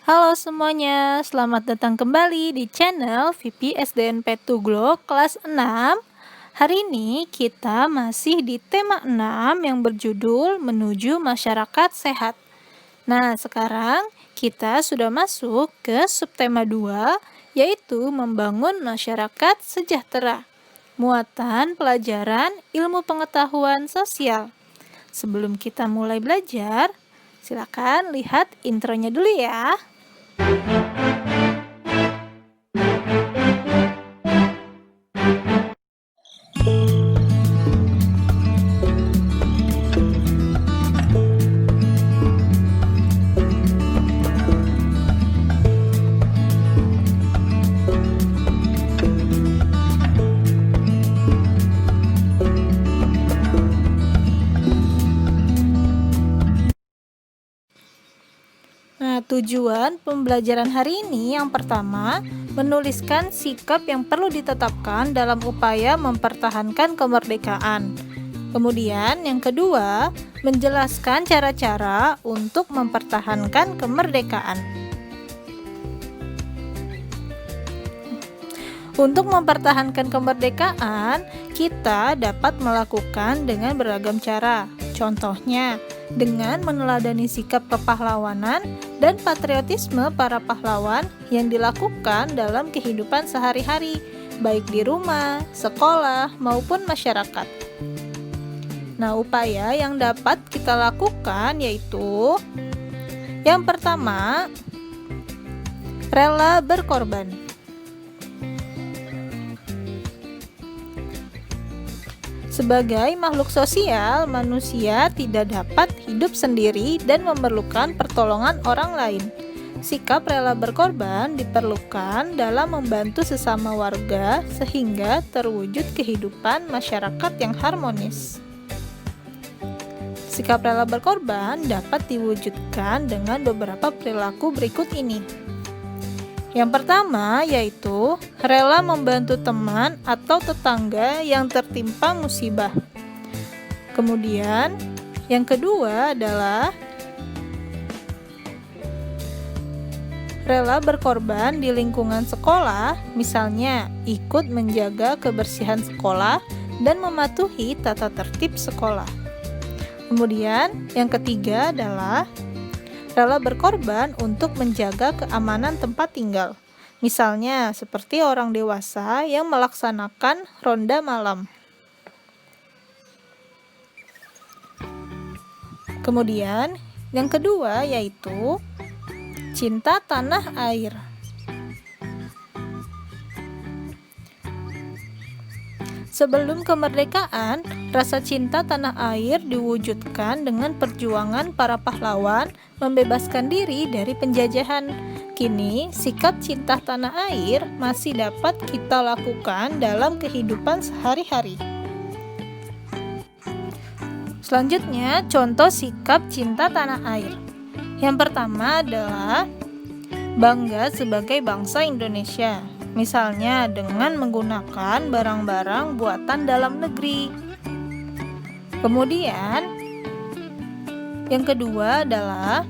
Halo semuanya, selamat datang kembali di channel VP SDNP Tuglo kelas 6. Hari ini kita masih di tema 6 yang berjudul Menuju Masyarakat Sehat. Nah, sekarang kita sudah masuk ke subtema 2, yaitu Membangun Masyarakat Sejahtera. Muatan pelajaran ilmu pengetahuan sosial. Sebelum kita mulai belajar, silakan lihat intronya dulu ya. Nah, tujuan pembelajaran hari ini yang pertama, menuliskan sikap yang perlu ditetapkan dalam upaya mempertahankan kemerdekaan. Kemudian yang kedua, menjelaskan cara-cara untuk mempertahankan kemerdekaan. Untuk mempertahankan kemerdekaan, kita dapat melakukan dengan beragam cara. Contohnya, dengan meneladani sikap kepahlawanan dan patriotisme para pahlawan yang dilakukan dalam kehidupan sehari-hari, baik di rumah, sekolah, maupun masyarakat. Nah, upaya yang dapat kita lakukan yaitu yang pertama, rela berkorban. Sebagai makhluk sosial, manusia tidak dapat hidup sendiri dan memerlukan pertolongan orang lain. Sikap rela berkorban diperlukan dalam membantu sesama warga sehingga terwujud kehidupan masyarakat yang harmonis. Sikap rela berkorban dapat diwujudkan dengan beberapa perilaku berikut ini. Yang pertama yaitu rela membantu teman atau tetangga yang tertimpa musibah. Kemudian yang kedua adalah rela berkorban di lingkungan sekolah, misalnya ikut menjaga kebersihan sekolah dan mematuhi tata tertib sekolah. Kemudian yang ketiga adalah rela berkorban untuk menjaga keamanan tempat tinggal. Misalnya, seperti orang dewasa yang melaksanakan ronda malam. Kemudian, yang kedua yaitu cinta tanah air. Sebelum kemerdekaan, rasa cinta tanah air diwujudkan dengan perjuangan para pahlawan membebaskan diri dari penjajahan. Kini, sikap cinta tanah air masih dapat kita lakukan dalam kehidupan sehari-hari. Selanjutnya, contoh sikap cinta tanah air. Yang pertama adalah bangga sebagai bangsa Indonesia. Misalnya dengan menggunakan barang-barang buatan dalam negeri. Kemudian, yang kedua adalah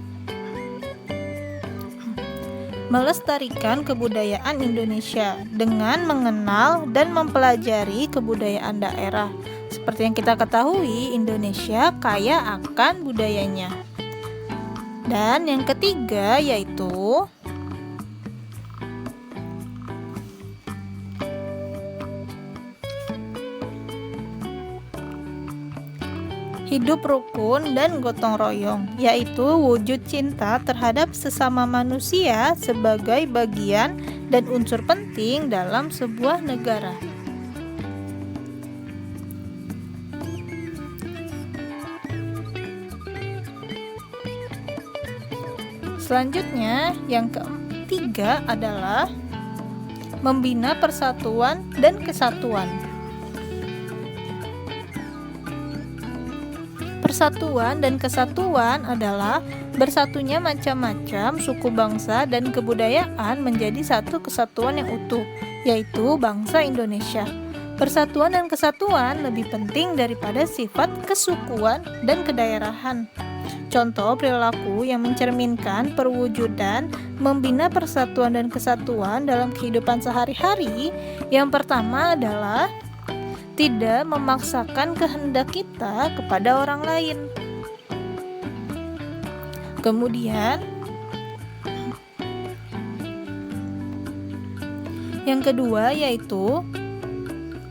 melestarikan kebudayaan Indonesia dengan mengenal dan mempelajari kebudayaan daerah. Seperti yang kita ketahui, Indonesia kaya akan budayanya. Dan yang ketiga yaitu hidup rukun dan gotong royong, yaitu wujud cinta terhadap sesama manusia sebagai bagian dan unsur penting dalam sebuah negara. Selanjutnya, yang ketiga adalah membina persatuan dan kesatuan. Persatuan dan kesatuan adalah bersatunya macam-macam suku bangsa dan kebudayaan menjadi satu kesatuan yang utuh, yaitu bangsa Indonesia. Persatuan dan kesatuan lebih penting daripada sifat kesukuan dan kedaerahan. Contoh perilaku yang mencerminkan perwujudan membina persatuan dan kesatuan dalam kehidupan sehari-hari. Yang pertama adalah tidak memaksakan kehendak kita kepada orang lain. Kemudian yang kedua yaitu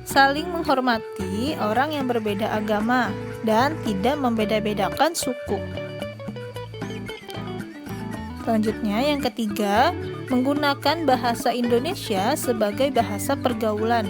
saling menghormati orang yang berbeda agama dan tidak membeda-bedakan suku. Selanjutnya yang ketiga, menggunakan bahasa Indonesia sebagai bahasa pergaulan.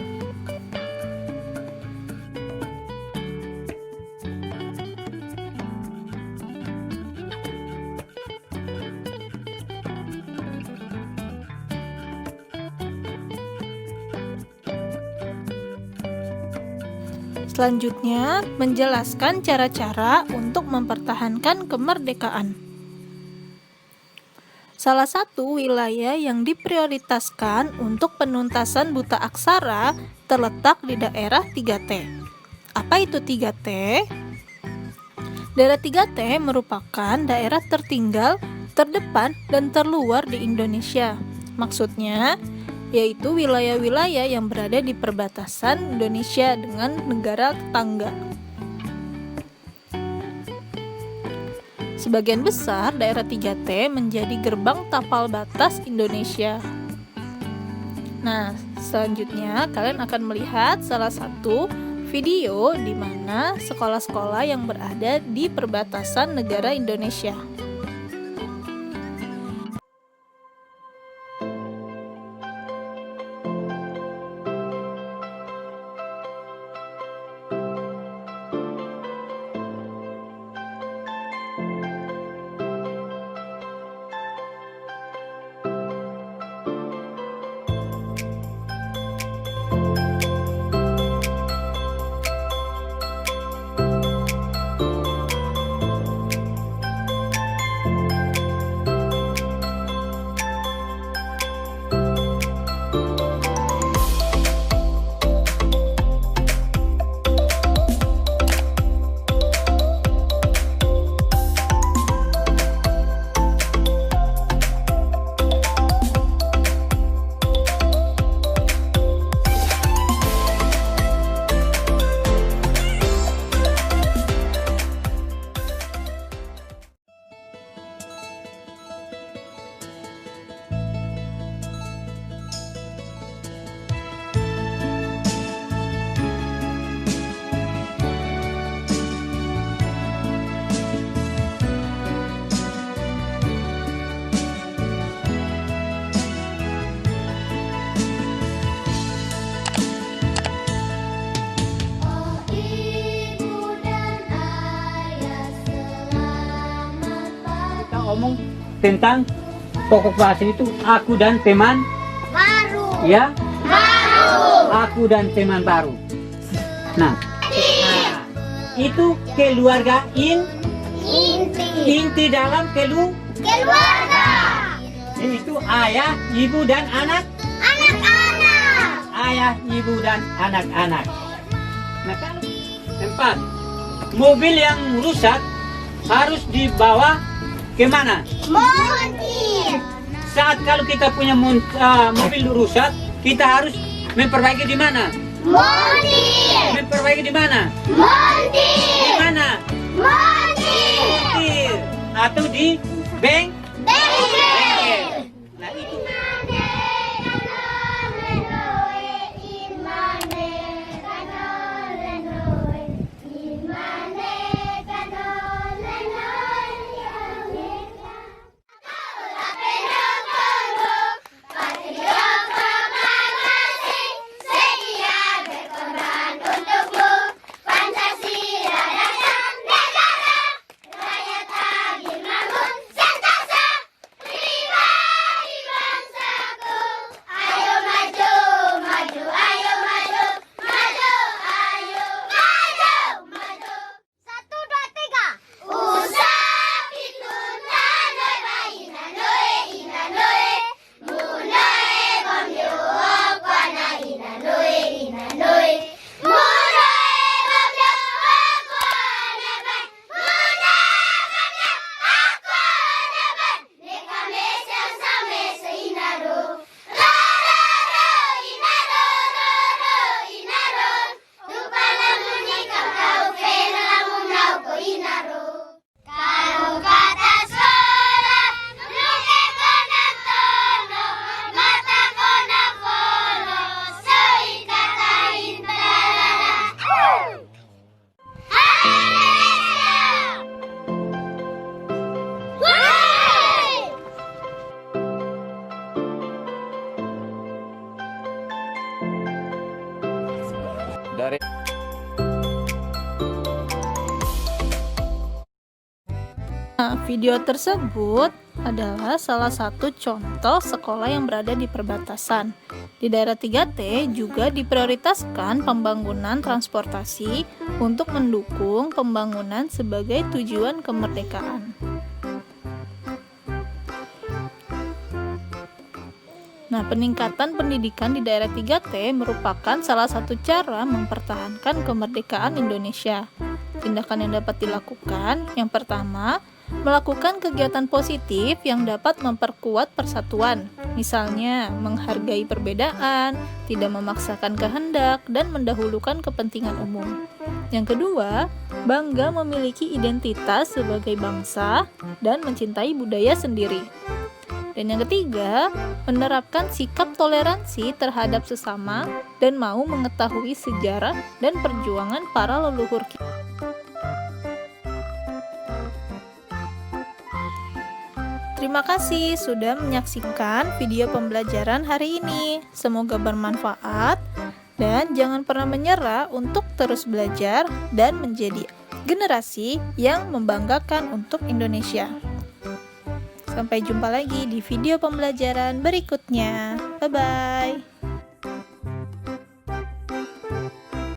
Selanjutnya, menjelaskan cara-cara untuk mempertahankan kemerdekaan. Salah satu wilayah yang diprioritaskan untuk penuntasan buta aksara terletak di daerah 3T. Apa itu 3T? Daerah 3T merupakan daerah tertinggal, terdepan, dan terluar di Indonesia. Maksudnya, yaitu wilayah-wilayah yang berada di perbatasan Indonesia dengan negara tetangga. Sebagian besar daerah 3T menjadi gerbang tapal batas Indonesia. Nah, selanjutnya kalian akan melihat salah satu video di mana sekolah-sekolah yang berada di perbatasan negara Indonesia. Ngomong tentang pokok bahasa itu aku dan teman baru. Ya? Baru. Aku dan teman baru. Nah, itu keluarga inti dalam keluarga. Itu ayah, ibu dan anak-anak. Ayah, ibu dan anak-anak. Nah, kalau tempat mobil yang rusak harus dibawa kemana? Montir. Saat kalau kita punya mobil rusak, kita harus memperbaiki di mana? Montir. Memperbaiki di mana? Montir. Di mana? Montir. Montir. Atau di bengkel. Nah, itu. Sentosa! Dari Nah, video tersebut adalah salah satu contoh sekolah yang berada di perbatasan. Di daerah 3T juga diprioritaskan pembangunan transportasi untuk mendukung pembangunan sebagai tujuan kemerdekaan. Nah, peningkatan pendidikan di daerah 3T merupakan salah satu cara mempertahankan kemerdekaan Indonesia. Tindakan yang dapat dilakukan, yang pertama, melakukan kegiatan positif yang dapat memperkuat persatuan, misalnya menghargai perbedaan, tidak memaksakan kehendak, dan mendahulukan kepentingan umum. Yang kedua, bangga memiliki identitas sebagai bangsa dan mencintai budaya sendiri. Dan yang ketiga, menerapkan sikap toleransi terhadap sesama dan mau mengetahui sejarah dan perjuangan para leluhur kita. Terima kasih sudah menyaksikan video pembelajaran hari ini. Semoga bermanfaat dan jangan pernah menyerah untuk terus belajar dan menjadi generasi yang membanggakan untuk Indonesia. Sampai jumpa lagi di video pembelajaran berikutnya. Bye-bye.